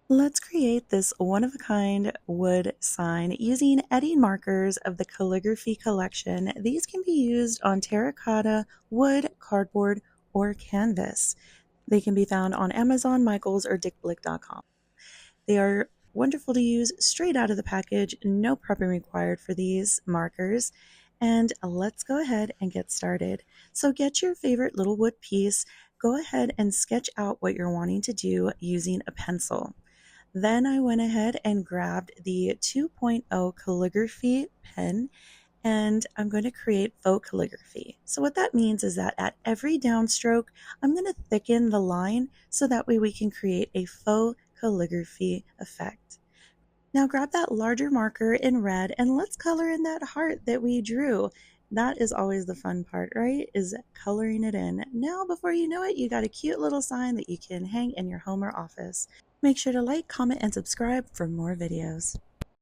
Let's create this one-of-a-kind wood sign using edding markers of the Calligraphy collection. These can be used on terracotta, wood, cardboard, or canvas. They can be found on Amazon, Michaels, or dickblick.com. They are wonderful to use straight out of the package, no prepping required for these markers. And let's go ahead and get started. So get your favorite little wood piece, go ahead and sketch out what you're wanting to do using a pencil. Then I went ahead and grabbed the 2.0 calligraphy pen and I'm going to create faux calligraphy. So what that means is that at every downstroke, I'm going to thicken the line so that way we can create a faux calligraphy effect. Now grab that larger marker in red and let's color in that heart that we drew. That is always the fun part, right? Is coloring it in. Now, before you know it, you got a cute little sign that you can hang in your home or office. Make sure to like, comment, and subscribe for more videos.